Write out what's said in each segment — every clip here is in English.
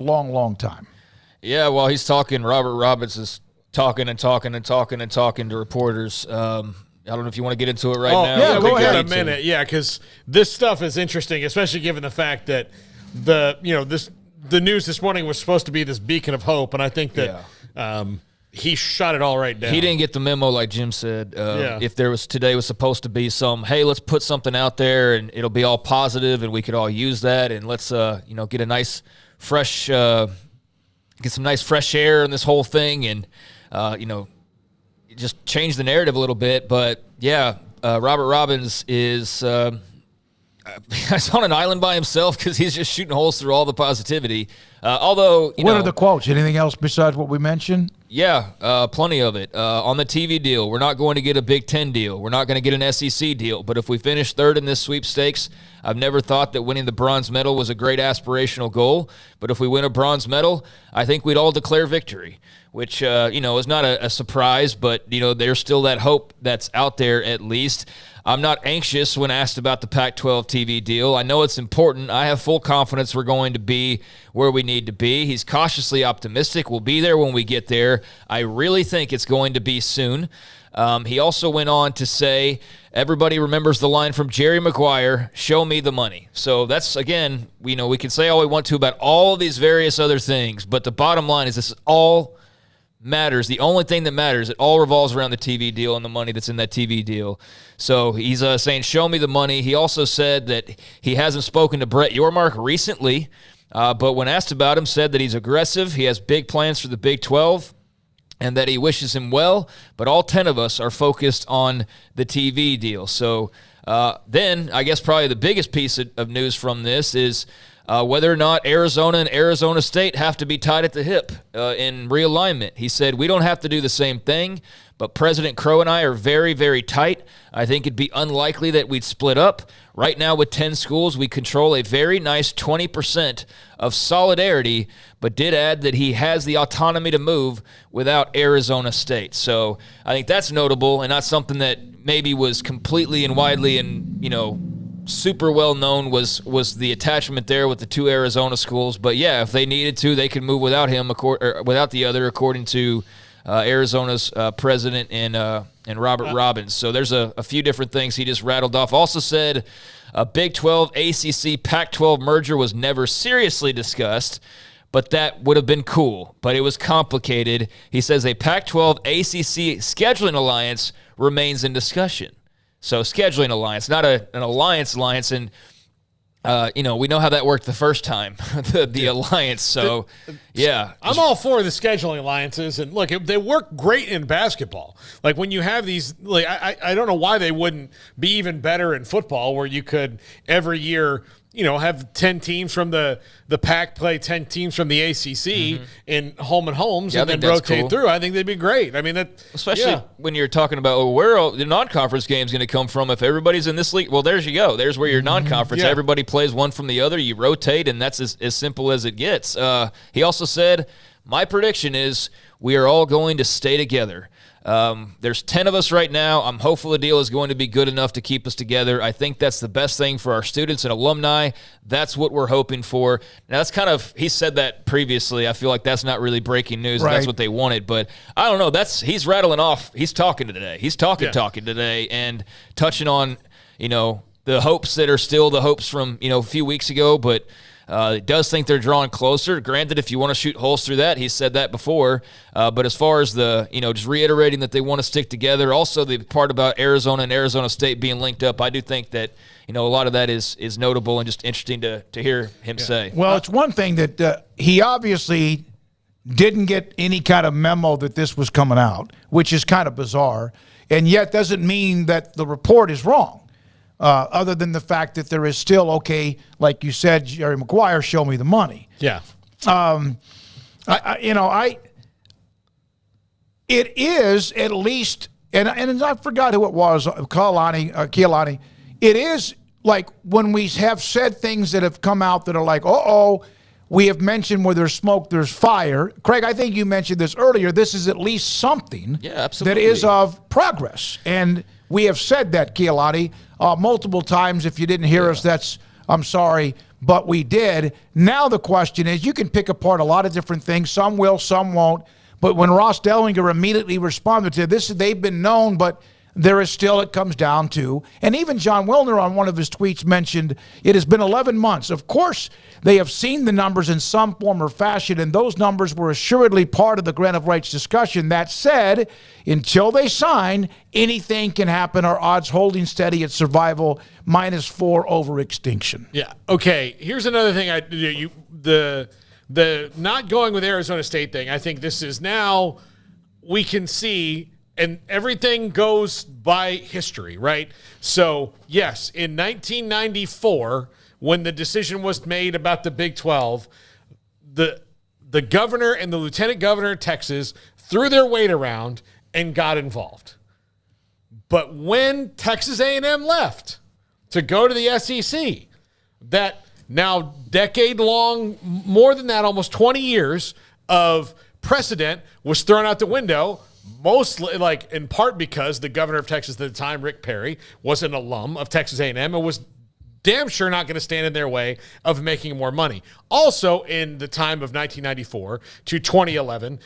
long, long time. Yeah, while he's talking, Robert Robbins is talking to reporters. I don't know if you want to get into it right now. Yeah, go ahead. A minute. Yeah, because this stuff is interesting, especially given the fact that the news this morning was supposed to be this beacon of hope, and I think that he shot it all right down. He didn't get the memo, like Jim said. If today was supposed to be some, hey, let's put something out there and it'll be all positive and we could all use that, and let's get a nice fresh get some nice fresh air in this whole thing, and just change the narrative a little bit. But yeah, Robert Robbins is he's on an island by himself because he's just shooting holes through all the positivity. Although, what are the quotes? Anything else besides what we mentioned? Yeah, plenty of it. On the TV deal, we're not going to get a Big Ten deal. We're not going to get an SEC deal. But if we finish third in this sweepstakes, I've never thought that winning the bronze medal was a great aspirational goal. But if we win a bronze medal, I think we'd all declare victory, which, is not a surprise. But, there's still that hope that's out there at least. I'm not anxious when asked about the Pac-12 TV deal. I know it's important. I have full confidence we're going to be where we need to be. He's cautiously optimistic. We'll be there when we get there. I really think it's going to be soon. He also went on to say, everybody remembers the line from Jerry Maguire, show me the money. So that's, again, we can say all we want to about all these various other things, but the bottom line is this all matters. The only thing that matters, it all revolves around the TV deal and the money that's in that TV deal. So he's saying, show me the money. He also said that he hasn't spoken to Brett Yormark recently, but when asked about him, said that he's aggressive. He has big plans for the Big 12 and that he wishes him well, but all 10 of us are focused on the TV deal. So then I guess probably the biggest piece of news from this is whether or not Arizona and Arizona State have to be tied at the hip in realignment. He said, we don't have to do the same thing, but President Crow and I are very, very tight. I think it'd be unlikely that we'd split up. Right now with 10 schools, we control a very nice 20% of solidarity, but did add that he has the autonomy to move without Arizona State. So I think that's notable and not something that maybe was completely and widely and, super well known was the attachment there with the two Arizona schools. But yeah, if they needed to, they could move without him or without the other, according to Arizona's president and Robert Robbins. So there's a few different things he just rattled off. Also said a Big 12 ACC Pac-12 merger was never seriously discussed, but that would have been cool. But it was complicated. He says a Pac-12 ACC scheduling alliance remains in discussion. So scheduling alliance, not an alliance, and we know how that worked the first time, the alliance. So, yeah. I'm all for the scheduling alliances. And, look, they work great in basketball. Like, when you have these, like, I don't know why they wouldn't be even better in football, where you could every year, have 10 teams from the Pac play 10 teams from the ACC in home and homes and then rotate through. I think they'd be great. I mean, especially when you're talking about where the non-conference game's going to come from. If everybody's in this league, well, there you go. There's where your non-conference. Everybody plays one from the other. You rotate, and that's as simple as it gets. He also said, my prediction is we are all going to stay together. There's 10 of us right now. I'm hopeful the deal is going to be good enough to keep us together. I think that's the best thing for our students and alumni. That's what we're hoping for. Now, that's he said that previously. I feel like that's not really breaking news. Right. That's what they wanted, but I don't know. He's rattling off. He's talking today. He's talking today and touching on, the hopes that are still the hopes from, a few weeks ago, but it does think they're drawing closer. Granted, if you want to shoot holes through that, he's said that before. But as far as just reiterating that they want to stick together, also the part about Arizona and Arizona State being linked up, I do think that, a lot of that is notable and just interesting to hear him say. Well, it's one thing that he obviously didn't get any kind of memo that this was coming out, which is kind of bizarre, and yet doesn't mean that the report is wrong. Other than the fact that there is still, okay, like you said, Jerry Maguire, show me the money. Yeah. It is at least, and I forgot who it was, Kialani. It is like when we have said things that have come out that are like, we have mentioned where there's smoke, there's fire. Craig, I think you mentioned this earlier. This is at least something that is of progress. And we have said that, Kialani, multiple times. If you didn't hear us, I'm sorry. but we did. Now the question is, you can pick apart a lot of different things. Some will, some won't. But when Ross Dellinger immediately responded to this, they've been known, but there is still, it comes down to, and even John Wilner on one of his tweets mentioned, it has been 11 months. Of course, they have seen the numbers in some form or fashion, and those numbers were assuredly part of the grant of rights discussion. That said, until they sign, anything can happen. Our odds holding steady at survival, -4 over extinction. Yeah. Okay. Here's another thing. The not going with Arizona State thing. I think this is now we can see. And everything goes by history, right? So, yes, in 1994, when the decision was made about the Big 12, the governor and the lieutenant governor of Texas threw their weight around and got involved. But when Texas A&M left to go to the SEC, that now decade-long, more than that, almost 20 years of precedent was thrown out the window. Mostly, like, in part because the governor of Texas at the time, Rick Perry, was an alum of Texas A&M and was damn sure not going to stand in their way of making more money. Also, in the time of 1994 to 2011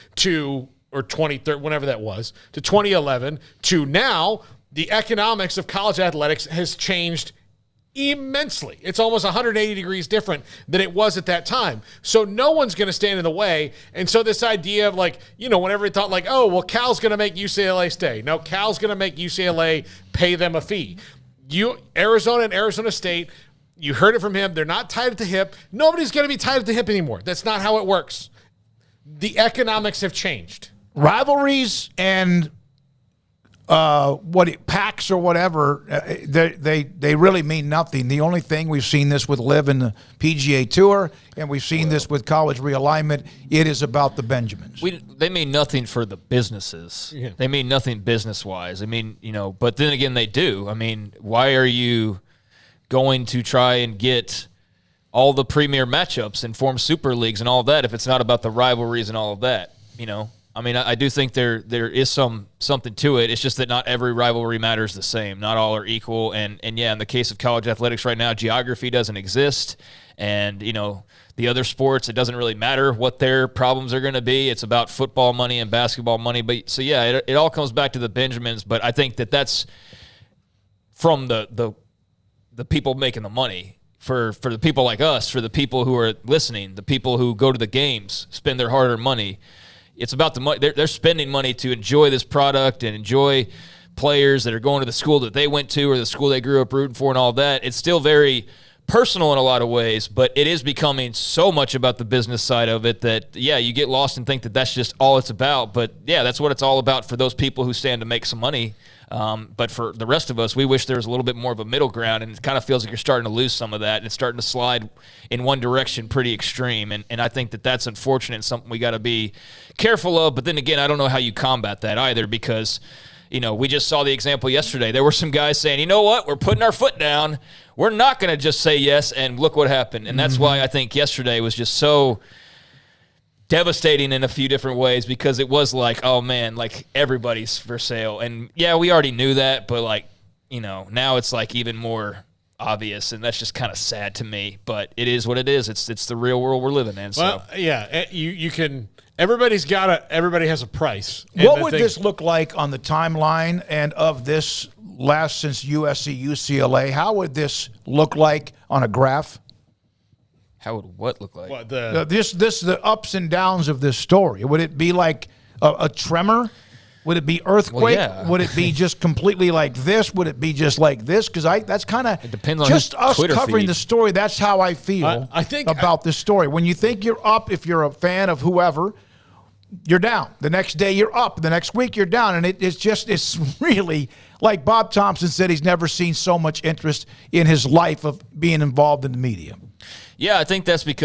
or 2013, whenever that was, to 2011 to now, the economics of college athletics has changed immensely. It's almost 180 degrees different than it was at that time. So no one's going to stand in the way. And so this idea of, like, whenever it thought like, oh, well, Cal's going to make UCLA stay. No, Cal's going to make UCLA pay them a fee. Arizona and Arizona State, you heard it from him. They're not tied at the hip. Nobody's going to be tied at the hip anymore. That's not how it works. The economics have changed. Rivalries and packs or whatever, they really mean nothing. The only thing, we've seen this with Liv and the PGA Tour, and we've seen this with college realignment, it is about the Benjamins. They mean nothing for the businesses. Yeah. They mean nothing business-wise. I mean, but then again, they do. I mean, why are you going to try and get all the premier matchups and form super leagues and all of that if it's not about the rivalries and all of that, I mean, I do think there is something to it. It's just that not every rivalry matters the same. Not all are equal. And yeah, in the case of college athletics right now, geography doesn't exist. And, the other sports, it doesn't really matter what their problems are going to be. It's about football money and basketball money. But so, yeah, it all comes back to the Benjamins. But I think that's from the people making the money. For the people like us, for the people who are listening, the people who go to the games, spend their hard-earned money. It's about the money. They're spending money to enjoy this product and enjoy players that are going to the school that they went to or the school they grew up rooting for and all that. It's still very personal in a lot of ways, but it is becoming so much about the business side of it that, yeah, you get lost and think that that's just all it's about. But, yeah, that's what it's all about for those people who stand to make some money. But for the rest of us, we wish there was a little bit more of a middle ground, and it kind of feels like you're starting to lose some of that, and it's starting to slide in one direction pretty extreme. And I think that's unfortunate and something we got to be careful of. But then again, I don't know how you combat that either because, we just saw the example yesterday. There were some guys saying, you know what, we're putting our foot down. We're not going to just say yes, and look what happened. And that's why I think yesterday was just so devastating in a few different ways because it was like, oh, man, like everybody's for sale. And, yeah, we already knew that, but, like, now it's like even more obvious, and that's just kind of sad to me. But it is what it is. It's the real world we're living in. Well, yeah, you can – everybody has a price. What would this look like on the timeline and of this last since USC, UCLA? How would this look like on a graph? How would what look like? What, the ups and downs of this story. Would it be like a tremor? Would it be earthquake? Well, yeah. Would it be just completely like this? Would it be just like this? Because that's kind of just us Twitter covering feed. the story. That's how I feel about this story. When you think you're up, if you're a fan of whoever, you're down. The next day you're up. The next week you're down. And it's really, like Bob Thompson said, he's never seen so much interest in his life of being involved in the media. Yeah, I think that's because